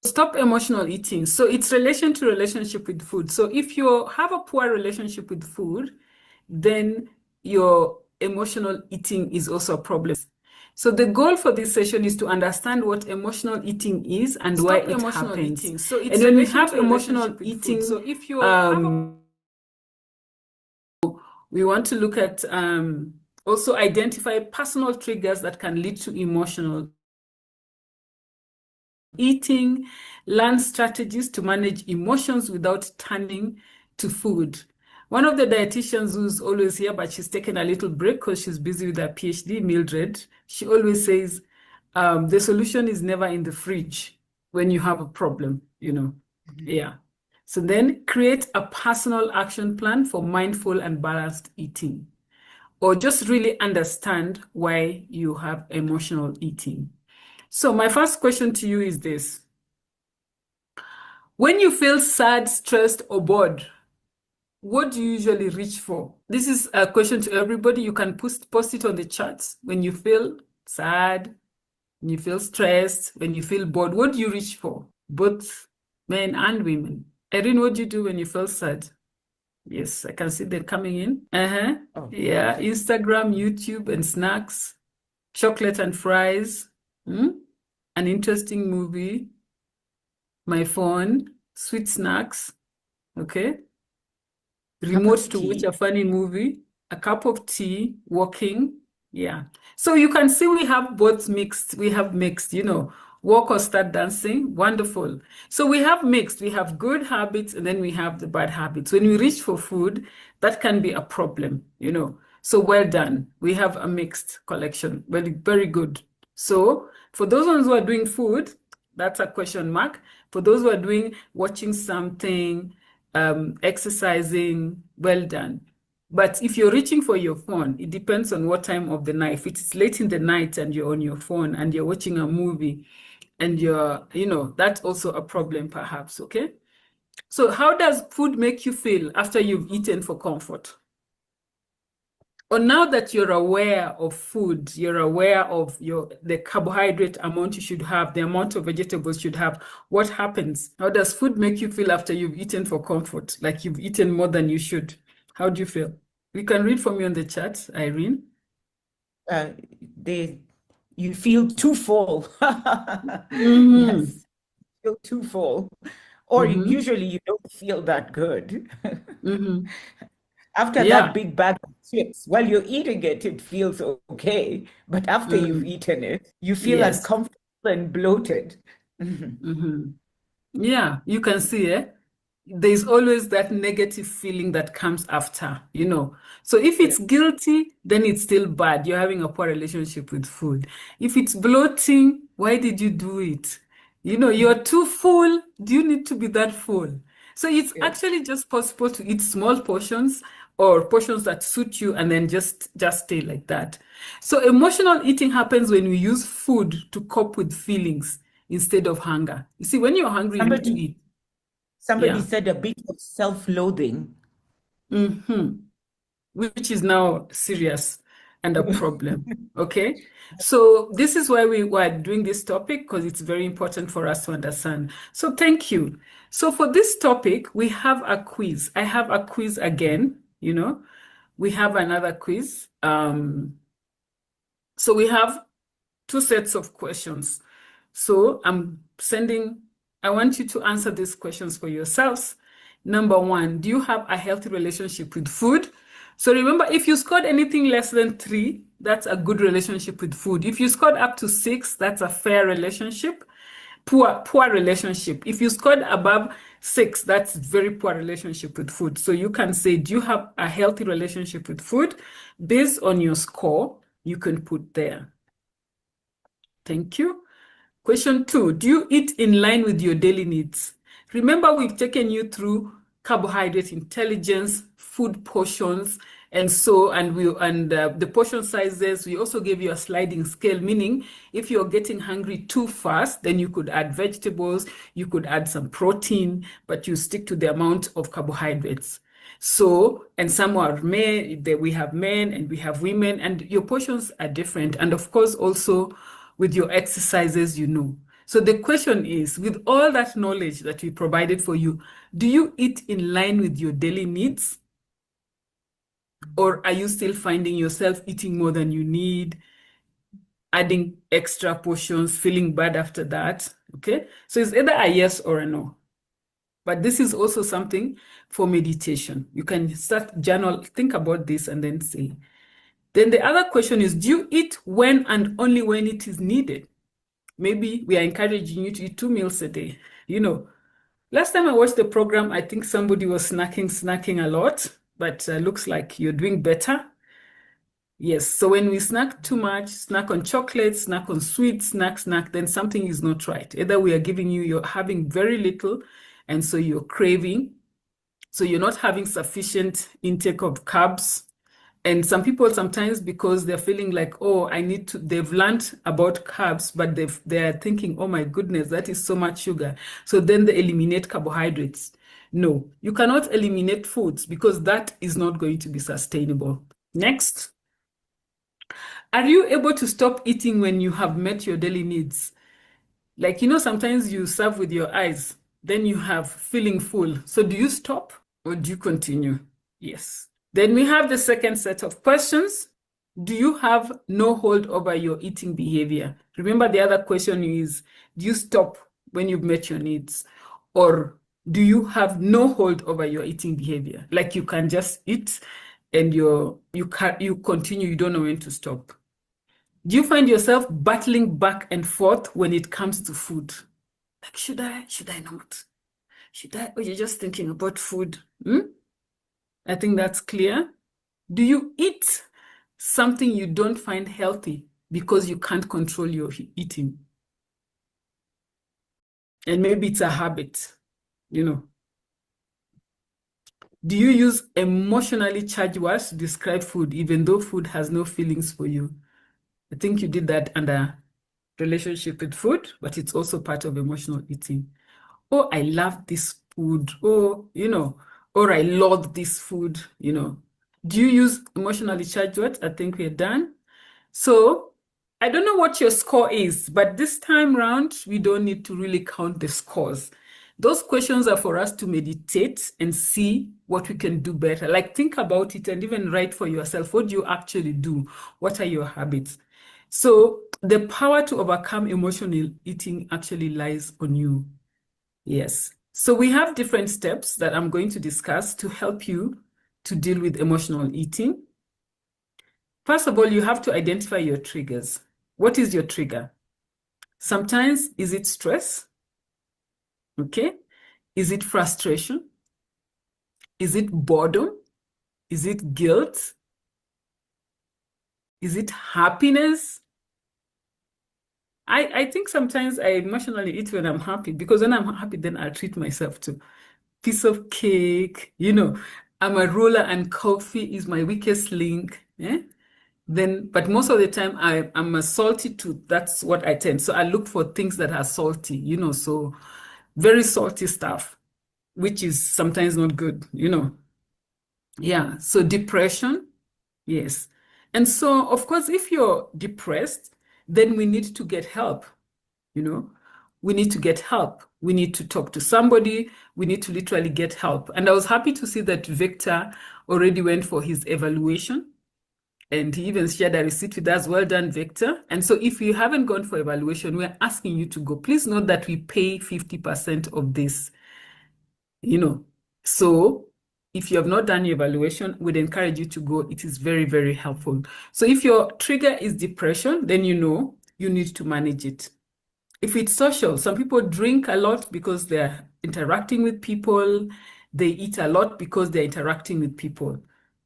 Stop emotional eating. So it's relation to relationship with food. So if you have a poor relationship with food, then your emotional eating is also a problem. So the goal for this session is to understand what emotional eating is and why it happens. Eating. So it's and when we have emotional eating, so if you we want to look at also identify personal triggers that can lead to emotional eating, learn strategies to manage emotions without turning to food. One of the dietitians who's always here, but she's taken a little break because she's busy with her PhD, Mildred, she always says the solution is never in the fridge when you have a problem, you know. Yeah. So then create a personal action plan for mindful and balanced eating, or just really understand why you have emotional eating. So my first question to you is this. When you feel sad, stressed, or bored, what do you usually reach for? This is a question to everybody. You can post it on the chat. When you feel sad, when you feel stressed, when you feel bored, what do you reach for? Both men and women. Irene, what do you do when you feel sad? Yes, I can see them coming in. Oh. Yeah, Instagram, YouTube, and snacks, chocolate and fries, an interesting movie, my phone, sweet snacks, okay? Remote to watch a funny movie, a cup of tea, walking. Yeah. So you can see we have both mixed. We have mixed, you know, walk or start dancing. Wonderful. So we have mixed. We have good habits and then we have the bad habits. When we reach for food, that can be a problem, you know. So well done. We have a mixed collection. Very, very good. So for those ones who are doing food, that's a question mark. For those who are doing watching something, exercising, well done. But if you're reaching for your phone, it depends on what time of the night. If it's late in the night and you're on your phone and you're watching a movie and you're, you know, that's also a problem perhaps, okay? So how does food make you feel after you've eaten for comfort? Or now that you're aware of food, you're aware of the carbohydrate amount you should have, the amount of vegetables you should have, what happens? How does food make you feel after you've eaten for comfort? Like you've eaten more than you should. How do you feel? We can read from you on the chat, Irene. You feel too full. Yes, feel too full. Or usually you don't feel that good. After that big bag of chips, while you're eating it, it feels okay. But after you've eaten it, you feel uncomfortable and bloated. Yeah, you can see, there's always that negative feeling that comes after, you know. So if it's guilty, then it's still bad. You're having a poor relationship with food. If it's bloating, why did you do it? You know, you're too full. Do you need to be that full? So it's actually just possible to eat small portions or portions that suit you and then just stay like that. So emotional eating happens when we use food to cope with feelings instead of hunger. You see, when you're hungry, you need to eat. Somebody said a bit of self-loathing. Which is now serious and a problem. Okay, so this is why we were doing this topic, because it's very important for us to understand. So thank you. So for this topic, we have a quiz. I have a quiz again, you know, we have another quiz. So we have 2 sets of questions. So I want you to answer these questions for yourselves. Number 1, do you have a healthy relationship with food? So remember, if you scored anything less than 3, that's a good relationship with food. If you scored up to 6, that's a fair relationship. Poor relationship. If you scored above 6, that's very poor relationship with food. So you can say, do you have a healthy relationship with food? Based on your score, you can put there. Thank you. Question 2, do you eat in line with your daily needs? Remember, we've taken you through carbohydrate intelligence, food portions, and the portion sizes. We also gave you a sliding scale, meaning if you're getting hungry too fast, then you could add vegetables, you could add some protein, but you stick to the amount of carbohydrates. So, and some are men, we have men and we have women, and your portions are different. And of course, also with your exercises, you know. So the question is, with all that knowledge that we provided for you, do you eat in line with your daily needs? Or are you still finding yourself eating more than you need, adding extra portions, feeling bad after that? Okay, so it's either a yes or a no. But this is also something for meditation. You can start journal, think about this and then say. Then the other question is, do you eat when and only when it is needed? Maybe we are encouraging you to eat 2 meals a day. Last time I watched the program, I think somebody was snacking a lot, but looks like you're doing better. Yes, so when we snack too much, snack on chocolate, snack on sweet, snack, then something is not right. Either we are giving you, you're having very little, and so you're craving. So you're not having sufficient intake of carbs. And some people sometimes, because they're feeling like, oh, they've learned about carbs, but they're thinking, oh my goodness, that is so much sugar. So then they eliminate carbohydrates. No, you cannot eliminate foods because that is not going to be sustainable. Next. Are you able to stop eating when you have met your daily needs? Like, sometimes you serve with your eyes, then you have feeling full. So do you stop or do you continue? Yes. Then we have the second set of questions. Do you have no hold over your eating behavior? Remember, the other question is, do you stop when you've met your needs? Or do you have no hold over your eating behavior? Like you can just eat and you continue, you don't know when to stop. Do you find yourself battling back and forth when it comes to food? Like, should I not? Should I? Or you're just thinking about food? I think that's clear. Do you eat something you don't find healthy because you can't control your eating? And maybe it's a habit, Do you use emotionally charged words to describe food, even though food has no feelings for you? I think you did that under relationship with food, but it's also part of emotional eating. Oh, I love this food. Oh, or I love this food, Do you use emotionally charged words? I think we're done. So I don't know what your score is, but this time round, we don't need to really count the scores. Those questions are for us to meditate and see what we can do better. Like think about it and even write for yourself. What do you actually do? What are your habits? So the power to overcome emotional eating actually lies on you. Yes. So we have different steps that I'm going to discuss to help you to deal with emotional eating. First of all, you have to identify your triggers. What is your trigger? Sometimes, is it stress? Okay. Is it frustration? Is it boredom? Is it guilt? Is it happiness? I think sometimes I emotionally eat when I'm happy, because when I'm happy, then I'll treat myself to piece of cake, I'm a roller and coffee is my weakest link. But most of the time I'm a salty tooth. That's what I tend. So I look for things that are salty, so very salty stuff, which is sometimes not good, Yeah, so depression, yes. And so, of course, if you're depressed, then we need to get help, We need to get help. We need to talk to somebody. We need to literally get help. And I was happy to see that Victor already went for his evaluation. And he even shared a receipt with us. Well done, Victor. And so if you haven't gone for evaluation, we're asking you to go. Please note that we pay 50% of this, So if you have not done your evaluation, we'd encourage you to go. It is very, very helpful. So if your trigger is depression, then you need to manage it. If it's social, some people drink a lot because they're interacting with people. They eat a lot because they're interacting with people.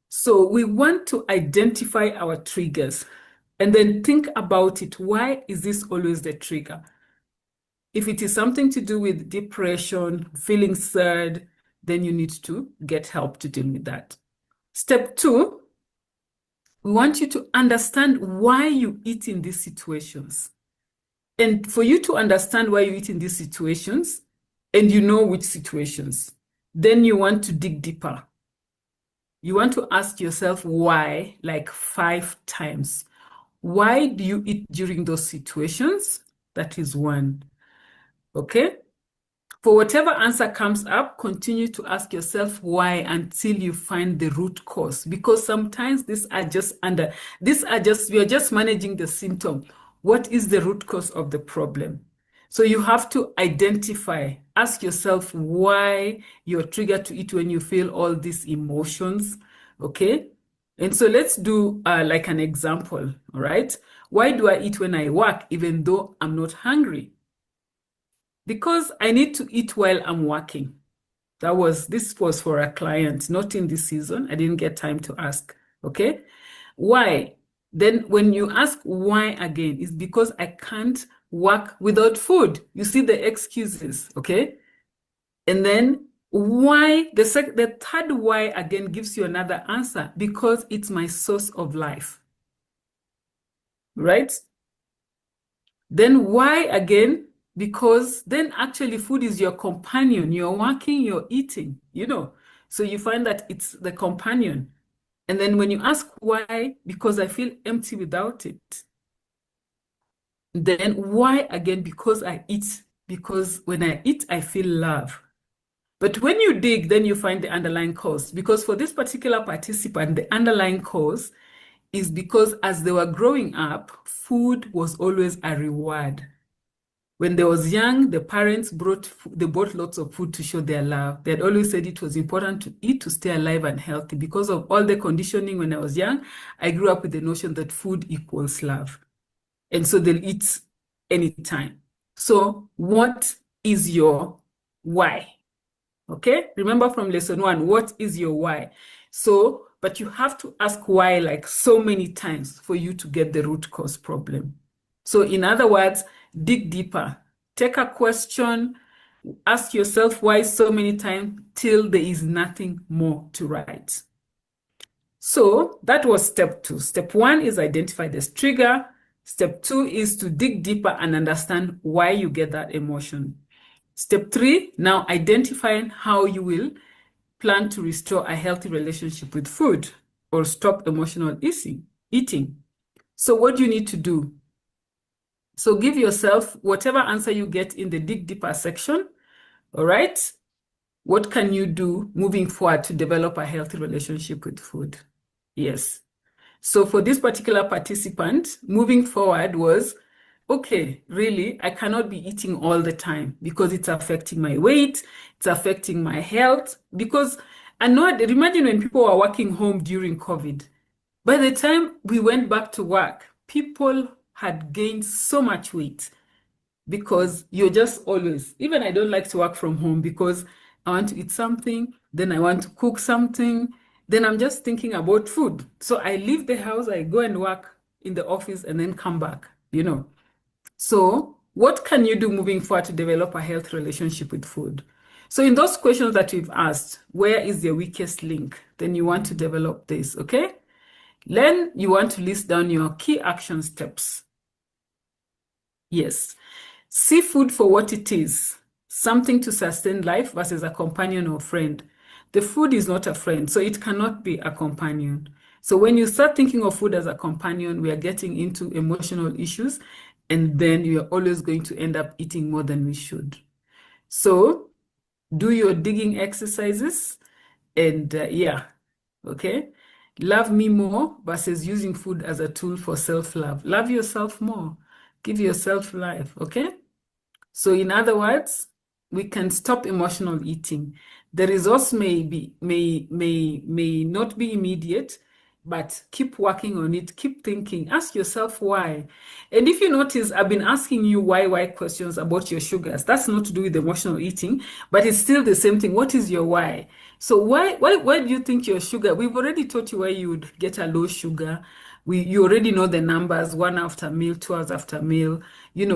So we want to identify our triggers and then think about it. Why is this always the trigger? If it is something to do with depression, feeling sad, then you need to get help to deal with that. Step 2, we want you to understand why you eat in these situations. And for you to understand why you eat in these situations, and you know which situations, then you want to dig deeper. You want to ask yourself why, like 5 times. Why do you eat during those situations? That is 1. Okay? For whatever answer comes up, continue to ask yourself why until you find the root cause. Because sometimes we are just managing the symptom. What is the root cause of the problem? So you have to identify, ask yourself why you're triggered to eat when you feel all these emotions. Okay? And so let's do like an example, all right? Why do I eat when I work even though I'm not hungry? Because I need to eat while I'm working. This was for a client, not in this season. I didn't get time to ask. Okay. Why? Then when you ask why again, it's because I can't work without food. You see the excuses. Okay. And then why, the third why again gives you another answer, because it's my source of life. Right? Then why again? Because then actually food is your companion. You're working, you're eating, So you find that it's the companion. And then when you ask why, because I feel empty without it. Then why again? Because I eat. Because when I eat, I feel love. But when you dig, then you find the underlying cause. Because for this particular participant, the underlying cause is because as they were growing up, food was always a reward. When they was young, the parents brought lots of food to show their love. They had always said it was important to eat to stay alive and healthy. Because of all the conditioning when I was young, I grew up with the notion that food equals love. And so they'll eat anytime. So what is your why? Okay, remember from lesson 1, what is your why? So, but you have to ask why like so many times for you to get the root cause problem. So in other words, dig deeper. Take a question, ask yourself why so many times till there is nothing more to write. So that was step 2. Step 1 is identify this trigger. Step 2 is to dig deeper and understand why you get that emotion. Step 3, now identifying how you will plan to restore a healthy relationship with food or stop emotional eating. So what do you need to do? So give yourself whatever answer you get in the dig deeper section, all right? What can you do moving forward to develop a healthy relationship with food? Yes. So for this particular participant, moving forward was, okay, really, I cannot be eating all the time because it's affecting my weight, it's affecting my health. Because I know, imagine when people were working home during COVID, by the time we went back to work, people had gained so much weight because you're just always, even I don't like to work from home because I want to eat something, then I want to cook something, then I'm just thinking about food. So I leave the house, I go and work in the office and then come back, So what can you do moving forward to develop a healthy relationship with food? So in those questions that we've asked, where is your weakest link? Then you want to develop this, okay? Then you want to list down your key action steps. Yes. See food for what it is, something to sustain life versus a companion or friend. The food is not a friend, so it cannot be a companion. So when you start thinking of food as a companion, we are getting into emotional issues, and then you're always going to end up eating more than we should. So do your digging exercises, and yeah, okay? Love me more versus using food as a tool for self-love. Love yourself more. Give yourself life, okay? So in other words, we can stop emotional eating. The results may not be immediate, but keep working on it, keep thinking, ask yourself why. And if you notice, I've been asking you why questions about your sugars. That's not to do with emotional eating, but it's still the same thing. What is your why? So why do you think your sugar? We've already taught you why you would get a low sugar. You already know the numbers, 1 after meal, 2 hours after meal,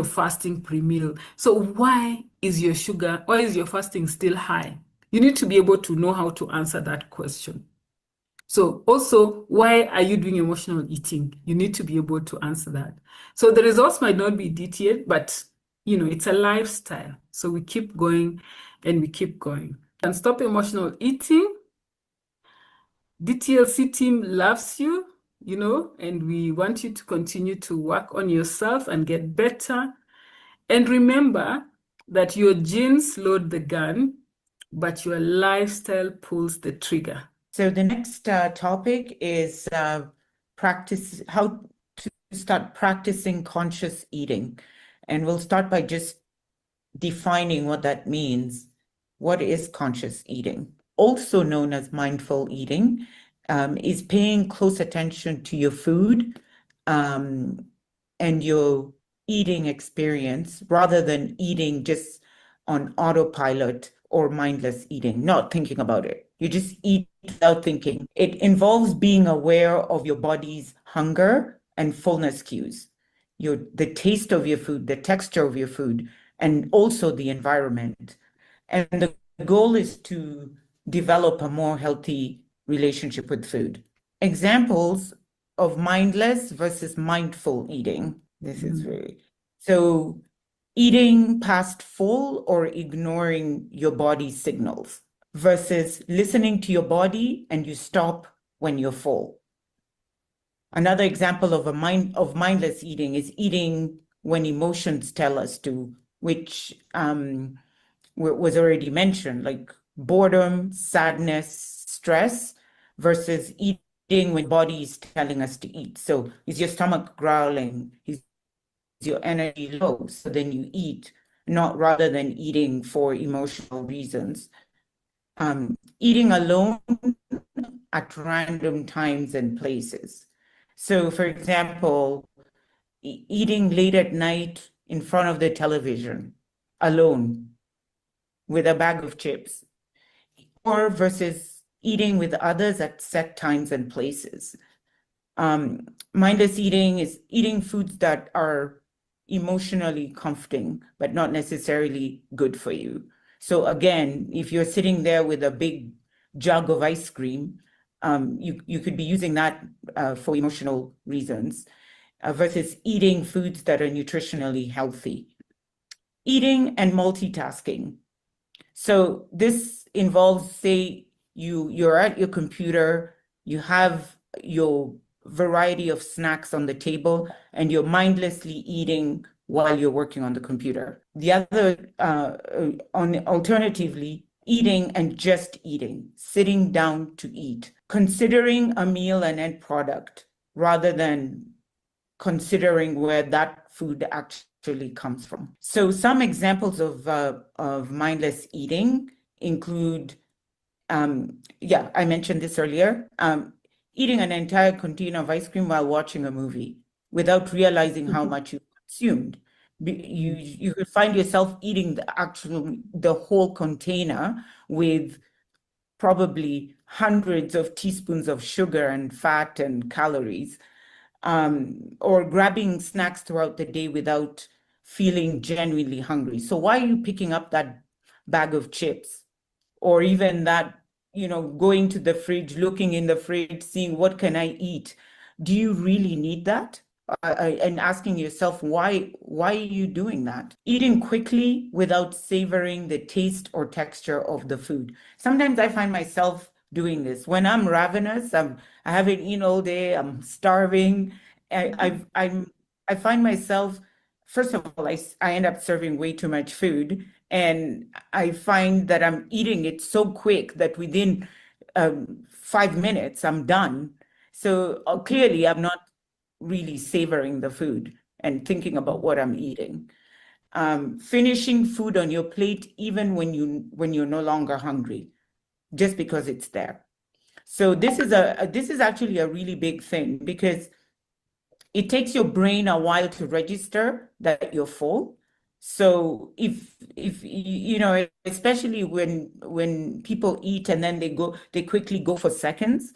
fasting pre-meal. So why is your fasting still high? You need to be able to know how to answer that question. So also, why are you doing emotional eating? You need to be able to answer that. So the results might not be detailed, but it's a lifestyle. So we keep going and we keep going. And stop emotional eating. DTLC team loves you, and we want you to continue to work on yourself and get better. And remember, that your genes load the gun, but your lifestyle pulls the trigger. So the next topic is how to start practicing conscious eating. And we'll start by just defining what that means. What is conscious eating? Also known as mindful eating, is paying close attention to your food and your eating experience rather than eating just on autopilot or mindless eating, not thinking about it. You just eat without thinking. It involves being aware of your body's hunger and fullness cues, the taste of your food, the texture of your food, and also the environment. And the goal is to develop a more healthy relationship with food. Examples of mindless versus mindful eating. This is really so eating past full or ignoring your body's signals versus listening to your body and you stop when you're full. Another example of mindless eating is eating when emotions tell us to, which was already mentioned, like boredom, sadness, stress, versus eating when body is telling us to eat. So is your stomach growling? Is your energy low? So then you eat, not rather than eating for emotional reasons. Eating alone at random times and places. So for example, eating late at night in front of the television, alone, with a bag of chips, or versus eating with others at set times and places. Mindless eating is eating foods that are emotionally comforting, but not necessarily good for you. So again, if you're sitting there with a big jug of ice cream, you could be using that for emotional reasons versus eating foods that are nutritionally healthy. Eating and multitasking. So this involves, say, you're at your computer, you have your variety of snacks on the table, and you're mindlessly eating while you're working on the computer. The other, alternatively, eating and just eating, sitting down to eat, considering a meal an end product rather than considering where that food actually comes from. So some examples of mindless eating include, I mentioned this earlier, eating an entire container of ice cream while watching a movie without realizing how much you consumed. You could find yourself eating the whole container with probably hundreds of teaspoons of sugar and fat and calories, or grabbing snacks throughout the day without feeling genuinely hungry. So why are you picking up that bag of chips? Or even that, going to the fridge, looking in the fridge, seeing what can I eat? Do you really need that? And asking yourself, why are you doing that? Eating quickly without savoring the taste or texture of the food. Sometimes I find myself doing this. When I'm ravenous, I haven't eaten all day, I'm starving. I find myself, first of all, I end up serving way too much food. And I find that I'm eating it so quick that within 5 minutes, I'm done. So clearly, I'm not really savoring the food and thinking about what I'm eating. Finishing food on your plate, even when you're no longer hungry, just because it's there. So this is actually a really big thing because it takes your brain a while to register that you're full. So if especially when people eat and then they quickly go for seconds,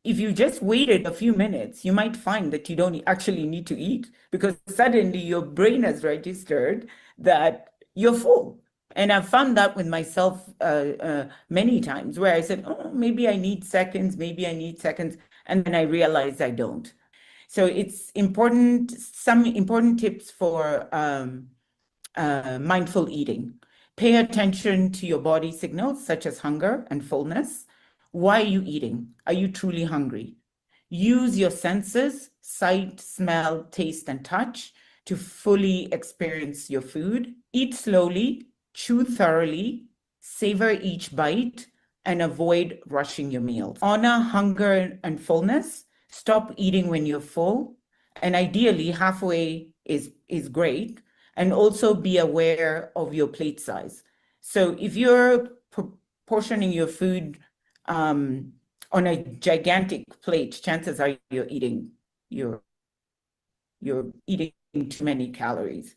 if you just waited a few minutes, you might find that you don't actually need to eat because suddenly your brain has registered that you're full. And I've found that with myself many times where I said, oh, maybe I need seconds, and then I realized I don't. So it's important, some important tips for mindful eating. Pay attention to your body signals such as hunger and fullness. Why are you eating? Are you truly hungry? Use your senses, sight, smell, taste, and touch to fully experience your food. Eat slowly, chew thoroughly, savor each bite, and avoid rushing your meals. Honor hunger and fullness. Stop eating when you're full. And ideally, halfway is great. And also be aware of your plate size. So if you're portioning your food on a gigantic plate, chances are you're eating too many calories.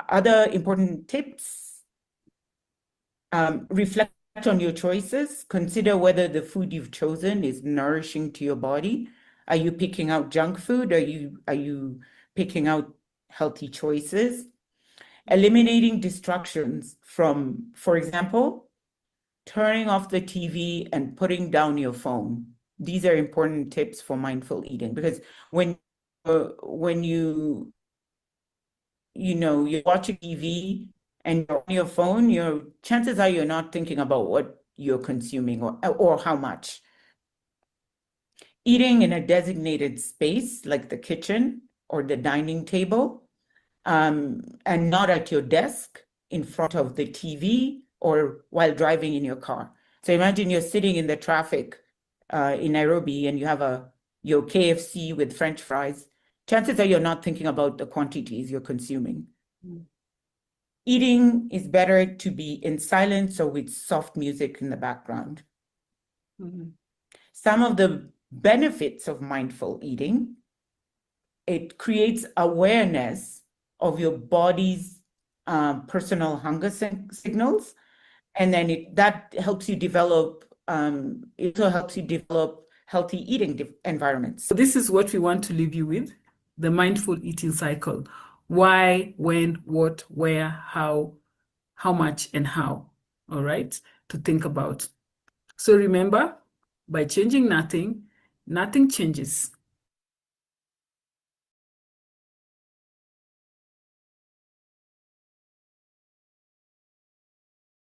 Other important tips, reflect on your choices. Consider whether the food you've chosen is nourishing to your body. Are you picking out junk food? Are you picking out healthy choices? Eliminating distractions from, for example, turning off the TV and putting down your phone. These are important tips for mindful eating, because when you're watching TV and you're on your phone, your chances are you're not thinking about what you're consuming or how much. Eating in a designated space like the kitchen or the dining table, and not at your desk in front of the TV or while driving in your car. So imagine you're sitting in the traffic in Nairobi and you have your KFC with French fries. Chances are you're not thinking about the quantities you're consuming. Eating is better to be in silence or with soft music in the background. Some of the benefits of mindful eating: it creates awareness of your body's personal hunger signals, and then that helps you develop. It also helps you develop healthy eating environments. So this is what we want to leave you with: the mindful eating cycle. Why, when, what, where, how much, and how. All right, to think about. So remember, by changing nothing, nothing changes.